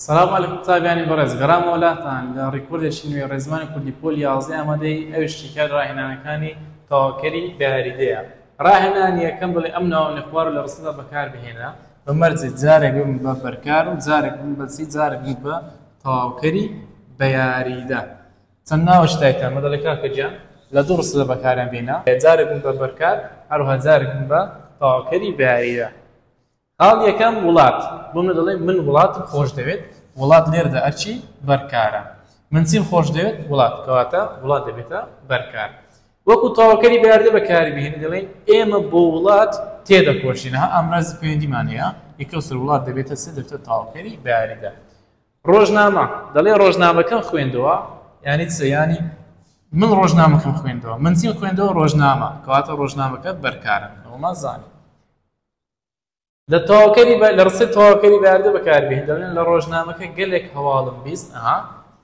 سلام عليكم تابعين برز غرام ولاتان لريكورد شنو رزمان كل بول يازي امدي او اشتكال راهنا كاني توكري بارديا راهنا ان يكمل امنا ونخبار لرصد بكار بهنا بمرز زارق ببركار زارق بسيط زارق ب توكري بياريدا تناوش تايتا مدلكا كجا لدور رصد بكار بهنا زارق ببركار اروها زارق ب توكري بياريدا حال یکم ولات بومن دلیم من ولات خوش دوید ولات لرده ارچی برکاره من سیم خوش دوید ولات کواتا ولات دویدا برکار وقت توکلی بیارده بکاری بهینی دلیم ایم بولات تیدا کوشینه ها امراض پیوندی مانیا یکوسر ولات دویدا سدفت توکلی بیارده روزنامه دلی روزنامه کم خویندوا یعنی من روزنامه کم خویندوا من سیم خویندوا روزنامه کواتا روزنامه کد برکاره نوما زانی لتوكلي لرصد توكلي بارده بكار به دلنا لروجنامه كقلك حوالم بيست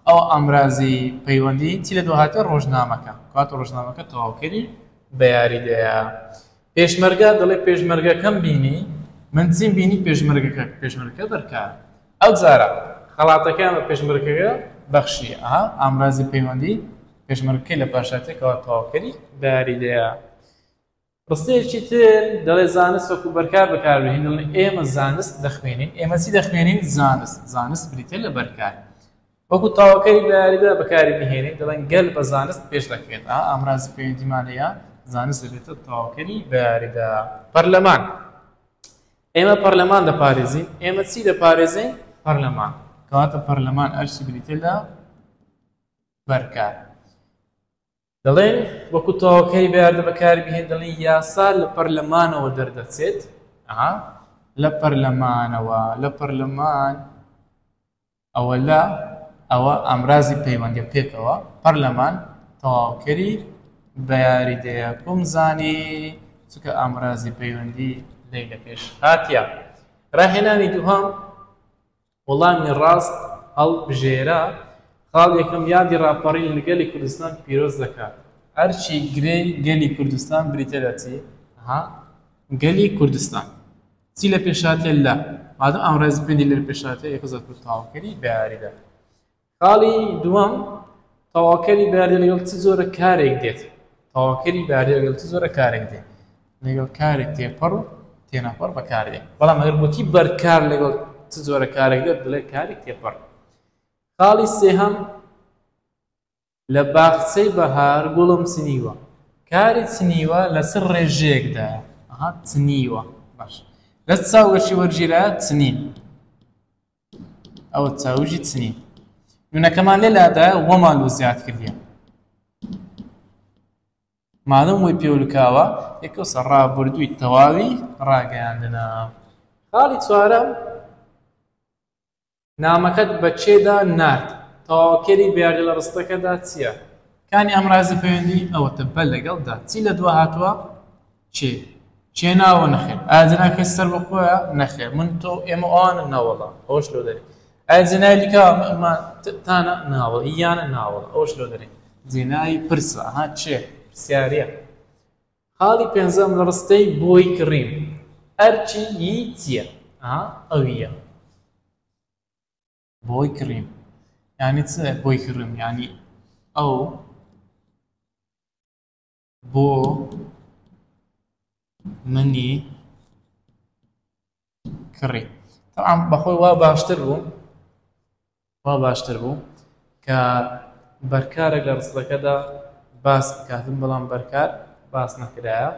او امراضي بيوندي تيل دوهات روجنامه كات روجنامه توكلي بارده پێشمەرگە دڵێ پێشمەرگەکەم بینی من چیم بینی پێشمەرگەکە بەرکار ئەو جارە خەڵاتەکان بە پێشمەرگەکە بەخشی ئامرازی پەیوەندی پێشمەرگەکەی لە پاشاتێکەوە تەواوکەری باریدەیە ڕستەیەکی تر دەڵێ زانست وەکو بەرکار بەکاربهێنین دەڵێن ئێمە زانست دەخوێنین ئێمە چی دەخوێنین زانست بریتە لە بەرکار وەکو تەواوکەری باریدە بەکاری بهێنین دەڵێن گەل بە زانست پێش دەکرێت ئامرازی پەیوەندیمان هەیە زانست دەبێتە تەواوکەری باریدە پەرلەمان ئێمە پەرلەمان دەپارێزین ئێمە چی دەپارێزین پەرلەمان کەواتە پەرلەمان ئەرچی بریتە لە بەرکار دەڵێن وەکو تەواوکەری باریدە بەکاری بهێن دەڵێن یاسا لە پەرلەمانەوە دەردەچێت لە پەرلەمانەوە لە پەرلەمان ئەوە ئامرازی پەیوەندیە پێکەوە پەرلەمان تەواوکەری بەیاریدەیە بمزانی چونکە ئامرازی پەیوەندی لێی لە پێش هاتیە ڕاهێنانی دووهەم وەڵامی ڕاست هەڵبژێرە خاڵ یەکەم یادی ڕاپەڕین لە گەلی کوردستان پیرۆز دەکات هەرچی گرەی گەلی کوردستان بریتە لە چی گەلی کوردستان چی لە پێشهاتێ لە مادەم ئامرازی پەیوەندی لە پێشهاتێ یەکەزات تەواوکەری بەیاریدە خاڵی دووەم تەواوکەری باریدە لەگەڵ چ زۆرە کارێک دێت تەواوکەری باریدە لەگەڵ چ زۆرە کارێک دێت لەگەڵ کارێک تێپەڕ و تێنەپەڕ بەکاردێت بەڵام ئەگەر گوتی بەرکار لەگەڵ چ زۆرە کارێک دێت دەڵێت کارێک تێپەڕ خاڵی سێهەم لە باخچەی بەهار گوڵم چنیوە کاری چنیوە لەسەر ڕێژەیەکدا چنیوە باش لە چاوگەشی وەرگیرایە چنین ئەوە چاوژی چنین نونەکەمان لێلادایە وەمان و زیاد کردیە مادەم وی پێولکاوە یەکەوسە ڕابردووی تەواوی ڕاگەیاندنە خاڵی چوارەم نامەکەت بە چێدا نارد تەواوکەری باریدە لە ڕستەکەدا چییە کانی ئەمرازی پەیوەندی ئەوەتە بە لەگەڵدا چی لە دووە هاتووە چێ ناوە نەخێر ئایا جەناکەی سەر بەخۆیە نەخێر من تۆ ئێمە ئەوانە ناوەڵە ئەوەش لۆ دەرێت ئایا جێنای لیکاوە تانە ناوەڵ یانە ناوەڵ ئەوەش لۆ دەرێت جێنایی پرسە چێ پرسیارە خاڵی پێنجەم لە ڕستەی بۆی کڕیم ئەرچی یی چییە ئەویە بۆی کڕیم یعنی چ بۆی کڕم یعنی ئەو بۆ منی کڕی تەعام بەخۆی وا باشتر بوو کە بەرکارێک لە ڕستەکەدا باس بکاتن بەڵام بەرکار باس نەکرایە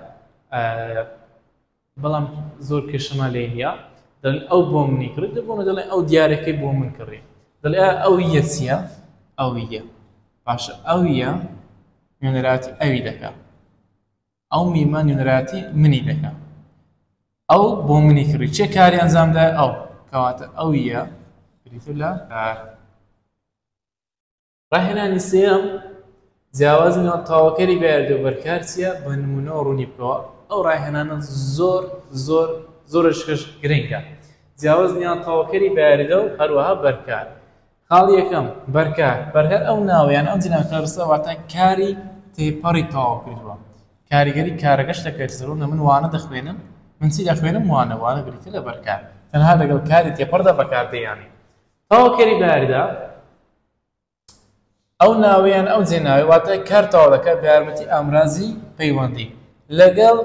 بەڵام زۆر کێشەما لێ نییە دەڵێن ئەو بۆ منی کرد دەبوونە دەڵێن ئەو دیارەکەی بۆ من کڕی دەڵێ ئەویە چییە ئەویە باشە ئەویە نوێنەراتی ئەوی دەکات ئەو میمە نوێنەراتی منی دەکات ئەو بۆ منی کڕی چێ کاری ئەنجامدا ئەو کەواتە ئەویە بریتە لە کار ڕاهێنانی سێەم جیاوازنەوە تەواوکەری باریدە و بەرکار چییە بە نمونەوە ڕوونی بکەوە ئەو ڕاهێنانە زۆرش گرنگە جیاوازنیان تەواوکەری باریدە و هەروەها بەرکار خاڵی یەکەم بەرکار ئەو ناویان ئەو جناکە ڕستە واتە کاری تێپەڕی تەواو کردووە کاریگەری کارەکەش دەکرێت زەرورە من وانە دەخوێنم من چی دەخوێنم وانە بریتە لە بەرکار تەنها لەگەڵ کاری تێپەڕدا بەکاردەیانی تەواوکەری باریدا ئەو ناویان ئەو جێناوی واتە کار تەواو دەکات بە یارمەتی ئامرازی پەیوەندی لەگەڵ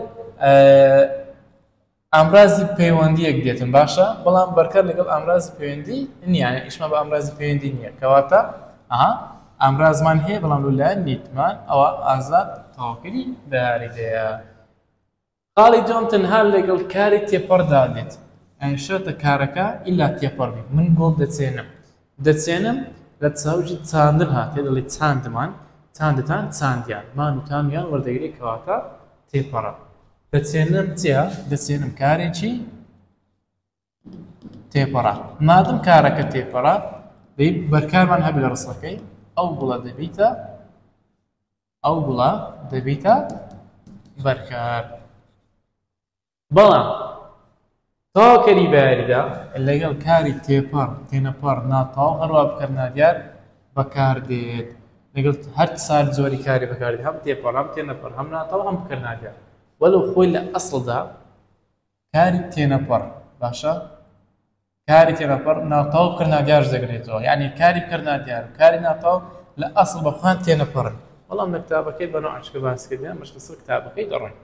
ئامرازی پەیوەندیەک دێتن باشە بەڵام بەرکار لەگەڵ ئامرازی پەیوەندی نییە ئیشمە بە ئامرازی پەیوەندی نییە کەواتە ئامرازمان هەیە بەڵام لەلایەن نیتمان ئەوە ئازاد تەواوکەری باریدەیە. خاڵی دوم تەنها لەگەڵ کاری تێپەڕدا دێت شەرتە کارەکە ئیلا تێپەڕ بێت من گۆڵ دەچێنم لە چاوژی چاندن هاتێ دەڵێ چاندمان چاندتان چاندیان مان و تامیان وەردەگری کەواتە تێپەڕە دەچێنم چیە دەچێنم کارێکی تێپەڕە مادەم کارەکە تێپەڕە بەرکارمان هەبی لە ڕستەکەی ئەو گوڵە دەبیتە بەرکار. بەڵام تەواوکەری باریدا لەگەڵ کاری تێنەپەڕ ناتەواو هەروە بکەرنادیار بەکاردێت لەگەڵ هەر سال زۆری کاری بەکاردێت هەم تێپەڕ هەم تێنەپەڕ هەم ناتەواو هەم بکەرنادیار وەلو خۆی لە ئەسڵدا کاری تێنەپەڕ باشە کاری تێنەپەڕ ناتەواو بکەرنادیارش دەگرێتەوە یعنی کاری بکەرنادیار و کاری ناتەواو لە ئەسڵ بەخۆیان تێنەپەڕن بەڵام لە کتابەکەی بەناو عەشقە باسکردیان مەشقسڵ کتابەکەی دەڕۆین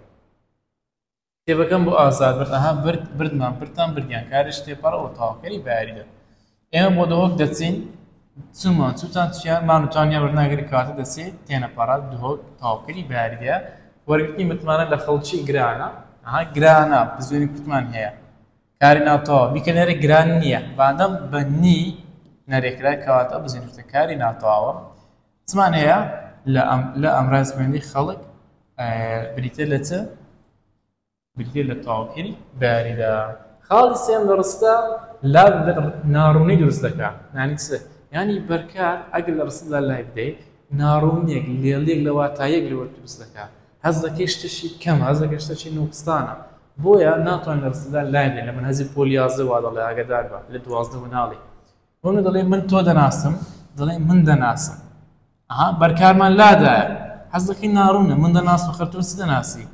کتێبەکەم بۆ ئازاد برد ئەها بردمان بردتان بردیان کاریش تێپەڕەوە تەواوکەری باریدە ئێمە بۆ دهۆک دەچین چوومان چوتان چیان مانوتانیا بەرناگری کاتە دەچێت تێنەپەڕە دهۆک تەواوکەری باریدە وەرگرتنی متمانە لە خەڵکی گرانە بزوێنی کوتمان هەیە کاری ناتەواو بیکەنەرە گران نییە بادەم بە نی نەرێکرا کەواتە بزوێنی کاری ناتەواوە چمان هەیە لە ئەمراز پەیوەندی خەڵک بریتە لە چ بریتە لە تەواوکەری باریدا. خاڵی سێم لە ڕستە لا ناڕوونی دروست دەکات یعنی بەرکار ئەگەر لە ڕستدا لای بدەیت ناڕوونیەک لێڵێک لە واتایەک لەوە دروست دەکات هەز دەکەی شتێکی کەم هەز دەکەی شتێکی نوقستانە بۆیە ناتوانین لە ڕستدا لای بدەین لە منهەزی پۆلیازە وا دەڵێ ئاگادار بە لە 12 مناڵی بۆ دەڵێ من تۆ دەناسم دەڵێ من دەناسم بەرکارمان لادایە حەز دەکەی ناڕوونە من دەناسم خەر تۆ چ دەناسی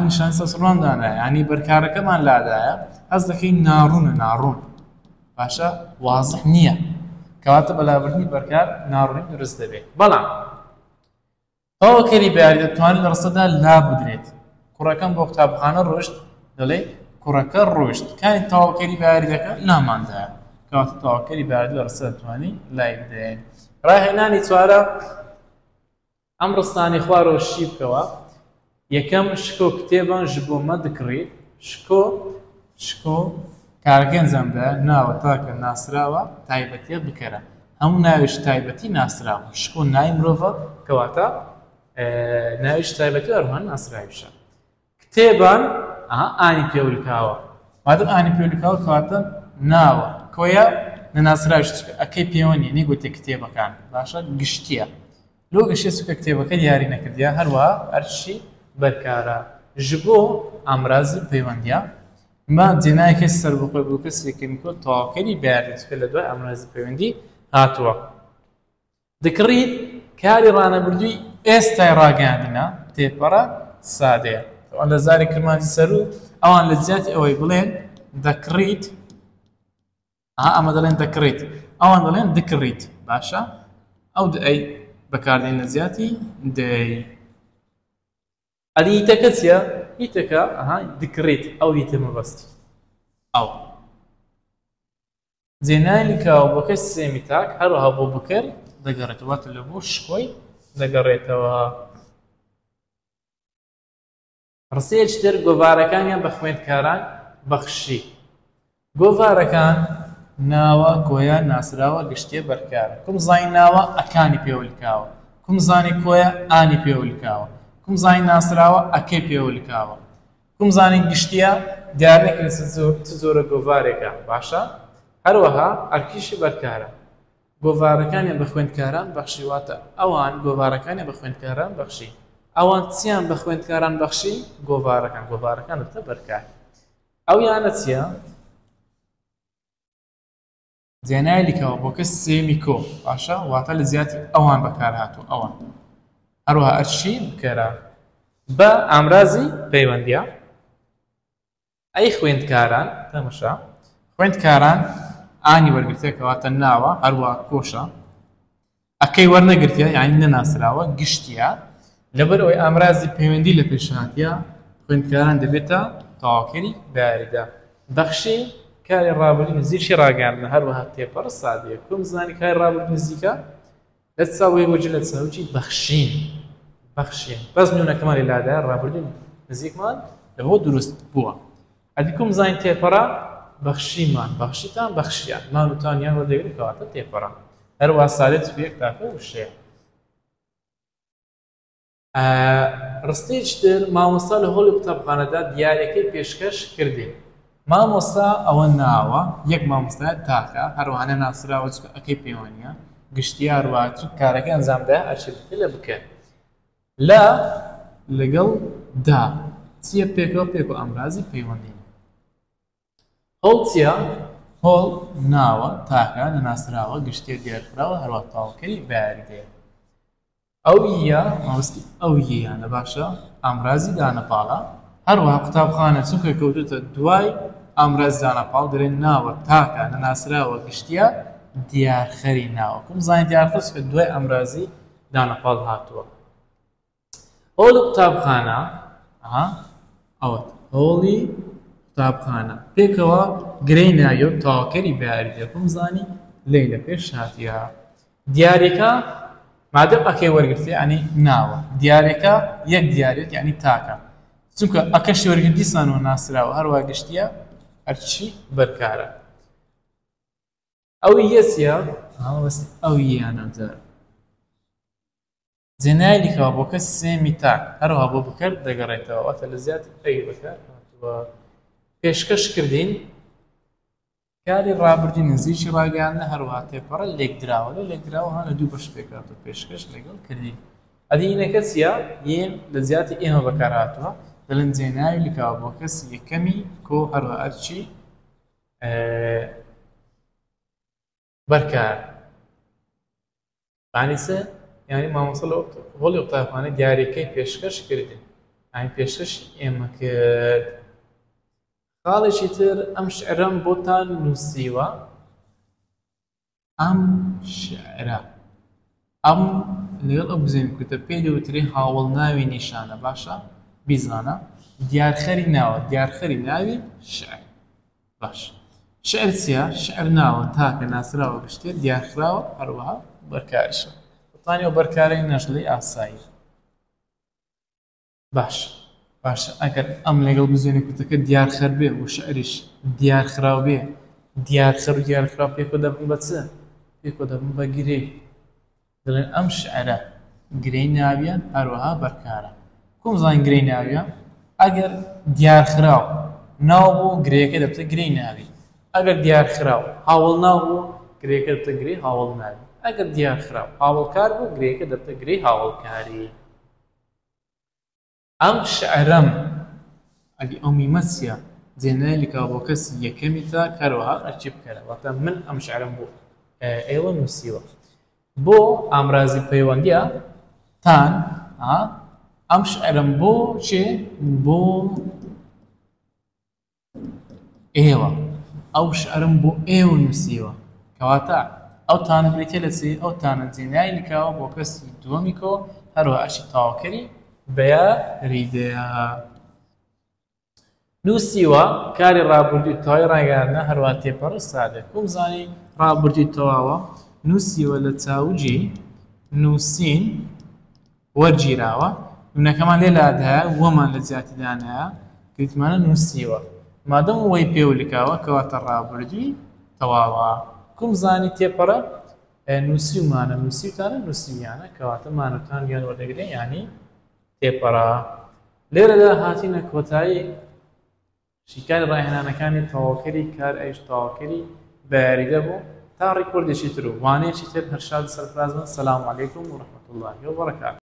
نیشان سەسڕاندانە ینی بەرکارەکەمان لادایە حەز دەکەی ناڕوون باشە وازح نییە کەواتە بەلابردنی بەرکار ناڕوونی دروست دەبێت. بەڵام تەواوکەری باری دەتوانێت لە ڕستەدا لا بدرێت کوڕەکەم بۆ قوتابخانە ڕۆشت دەڵێ کوڕەکە ڕۆشت کانی تەواوکەری باری دەکە لاماندایە کەواتە تەواوکەری باری لە ڕستە دەتوانین لای بدەین. ڕاهێنانی چوارە ئەم ڕستانی خوارەوە شی بکەوە یەکەم شکۆ کتێبان ji بۆ مە دکڕێت شکۆ کارەکە ئەنجامدا ناوە تاکە ناسراوە تایبەتیە بکەرە هەموو ناویش تایبەتی ناسراوە شکۆ ناوی مرۆڤە کەواتە ناویش تایبەتی هەروەها ناسراویشە. کتێبان ئانی پێولکاوە مادەم ئانی پێولکاوە کەواتە ناوە کۆیە نەناسراویش ئەکەی پەیوەندی نیگوتێ کتێبەکان باشە گشتیە لۆ گەشتە سوکە کتێبەکە دیاری نەکردیە هەروەها هەرچی بەرکارە ji بۆ ئامرازی پەیوەندیە ما جێنایەکە سەر بخۆی بۆ کەسێکەکەی کۆ تەواوکەری باریدەکە لە دوای ئامرازی پەیوەندی هاتووە. دەکڕیت کاری ڕانەبردووی ئێستای ڕاگەاندنە تێپەڕە سادەیە ئەوان لە زاری کرمانجی سەر و ئەوان لە زیاتی ئەوەی بڵێن دەکڕیت ئەمە دەڵێن دەکڕیت ئەوان دەڵێن دکڕیت باشە ئەو ئەی بەکاردێن لە زیاتی دەی ئەدی ئیتەکە چییە؟ ئیتەکە دکڕیت ئەو هیتە مەبەستی ئەو جێنای لیکاوە بۆ کەس سێمی تاک هەروەها بۆ بکەر دەگەڕێتەوە واتە لە بۆ شکۆی دەگەڕێتەوە. ڕستەیەکی تر گۆڤارەکانیان بە خوێندکاران بەخشی گۆڤارەکان ناوە کۆیە ناسراوە گشتیە بەرکارە کوم زانی ناوە ئەکانی پێولکاوە کوم زانی کۆیە ئانی پێولکاوە کوم زانی ناسراوە ئەکەی پێولکاوە کوم زانی گشتیە دیارنەکرێت چ زۆرە گۆڤارێکە باشە هەروەها ئەرکیشی بەرکارە گۆڤارەکانیان بە خوێندکاران بەخشی واتە ئەوان گۆڤارەکانیان بە خوێندکاران بەخشی ئەوان چیان بە خوێندکاران بەخشی گۆڤارەکان دەبتە بەرکار ئەو یانە چییە؟ جێنای لیکەوە بۆ کەس سێمی کۆ باشە واتە لە زیاتی ئەوان بەکار هاتوو ئەوان هەروەها ئەرچی بکەرە بە ئامرازی پەیوەندیە ئەی خوێندکاران تەمەشا خوێندکاران ئانی وەرگرتێ کەواتە ناوە هەروە کۆشە ئەکەی وەرنەگرتیە یعنی نەناسراوە گشتیە لەبەر ئەوەی ئامرازی پەیوەندی لە پێشهاتیە خوێندکاران دەبێتە تەواوکەری بەیاریدا بەخشی کاری ڕابردووی نزیکی ڕاگەاندنە هەروەها تێپەڕ سادەیە کۆم زانی کاری ڕابردووی نزیکە لە چاوەیە بۆجێ لە چاوکی بەخشین بەس نوێنەکەمان لێلادایە ڕابردووی نزیکمان لەبۆ دروست بووە ئەدی کۆم زانی تێپەڕە بەخشیمان بەخشیتان بەخشیان مانوتانیان وەردەگرێت کەواتە تێپەڕە هەروە سادێت پێک تاکە وشەیە ڕستەیەکی تر مامۆستا لە هۆڵی قوتابخانەدا دیاریەکەی پێشکەش کردین مامۆستا ئەوە ناوە یەک مامۆستای تاکە هەروەها نەناسراوە چکە ئەکەی پەیوەنیە گشتیە هەروە چوو کارەکەی ئەنجامدایە ئەرچێتەکە لە بکەن لە لەگەڵ دا چییە پێکەوە پێک و ئەمرازی پەیوەندی هەوڵ چییە؟ هۆڵ ناوە تاکە نەناسراوە گشتیە دیارکراوە هەروە تەواوکەری بەیاریدەیە ئەو یە ماوەستی ئەو یەیانە باشە ئامرازی دانەپاڵە هەروەها قوتابخانە چونکە کەوتوتە دوای ئامرازی دانەپاڵ دەڵێن ناوە تاکە نەناسراوە گشتیە دیارخەری ناوە کوم زانی دیارخەر کە دوای ئەمرازی دانەپاڵ هاتووە هۆڵی قوتابخانە ئەوە هۆڵی قوتابخانە پێکەوە گرەی ناوی و تەواوکەری بەیاریدەیە کوم زانی لێی لە پێش هاتیە دیارێکە مادەم ئەکەی وەرگرتێ ئەنی ناوە دیارێکە یەک دیارێت یعنی تاکە چونکە ئەکەشی وەرگرتی سانەوە ناسراوە هەروە گشتیە هەرچی بەرکارە ئەو یەسیە ئەو یانەجار جێنای لیکەوە بۆ کەس سێمی تاک هەروەها بۆ بکرد دەگەڕێتەوە واتە لە زیاتر ئەی بەکار پێشکەش کردین کاری ڕابردووی نزیکی ڕاگەاندنە هەروەها تێپەڕە لێکدراوە لە لێکدراوە لە دوو بەش پێکاتەوە پێشکەش لەگەڵ کردین ئەدینەکە چییە یەن لە زیاتی ئێمە بەکار هاتووە دەڵێن جێناوی لیکەوە بۆ کەس یەکەمی کۆ هەروە ئەرچی بەرکار بانیسە یعنی مامۆستا لە هۆڵی قوتابخانە دیاریەکەی پێشکەش کردین یعنی پێشکەش ئێمە کرد خاڵێکی تر ئەم شعرەم بۆتان نووسیوە ئەم شعرە ئەم لەگەڵ ئەو بزێن کوتە پێی دەوتری هاوڵناوی نیشانە باشە بیزانە دیارخەری ناوە دیارخەری ناوی شعر باش شعر چییە؟ شعر ناوە تاکە ناسراوە گشتێ دیارخراوە هەروەها بەرکاریشە بەتانیەوە بەرکارەی نەژڵی ئاسایی باش باشە ئەگەر ئەم لەگەڵ بزێنی کوتەکە دیارخەر بێ و شعریش دیارخراو بێ دیارخەر و دیارخراو پێکۆ دەبن بە چ؟ پێکۆ دەبن بە گرێ دەڵێن ئەم شعرە گرەی ناویە هەروەها بەرکارە کۆم زانین گرەی ناویە ئەگەر دیارخراو ناو بوو گرەیەکە دەبتە گرەی ناوی ئەگەر دیارخراو هاوڵ ناو بوو گرەیەکە دەبتە گرەی هاوڵ ناوی ئەگەر دیارخراو هاوڵکار بوو گرەیەکە دەبتە گرەی هاوڵکاری ئەم شعرەم ئەگە ئەو میمە چییە؟ جێنای لیکەوە بۆ کەسی یەکەمی تا کەروەها ئەرچی بکەرە واتە من ئەم شعرەم بۆ ئێوە نووسیوە بۆ ئامرازی پەیوەندیە تان ئەم شعرەم بۆ چێ؟ بۆ ئێوە ئەو شعرم بۆ ئێوە نووسیوە کەواتە ئەو تانە بریتێ لە چێ؟ ئەو تانە جێنای لیکەوە بۆ کەسی دووەمی کۆ هەروەها ئەرچی تەواوکەری بەیاریدەیە نووسیوە کاری ڕابردووی تەواوی ڕاگەاندنە هەروەها تێپەڕی سادە کوم زانی ڕابردووی تەواوە نووسیوە لە چاوجی نووسین وەرگیراوە نوونەکەمان لێلادایە وەمان لە زیاتیدانایە کریتمانە نووسیوە مادەم وەی پێولکاوە کەواتە ڕابردووی تەواوە کوم زانی تێپەڕە نووسیومانە نووسیوتانە نووسیویانە کەواتە مانوتان یان وەردەگرێن یانی تێپەڕە لێرەدا هاتینە کۆتایی شیکاری ڕاهێنانەکانی تەواوکەری کار ئەیش تەواوکەری بەیاریدە بوو تا ڕیکۆردێکی تر و وانەیەکی تر هەر شاد سەرفراز بن سەلام عەلەیکوم و ڕەحمەتوڵڵاهی وبەرەکاتوه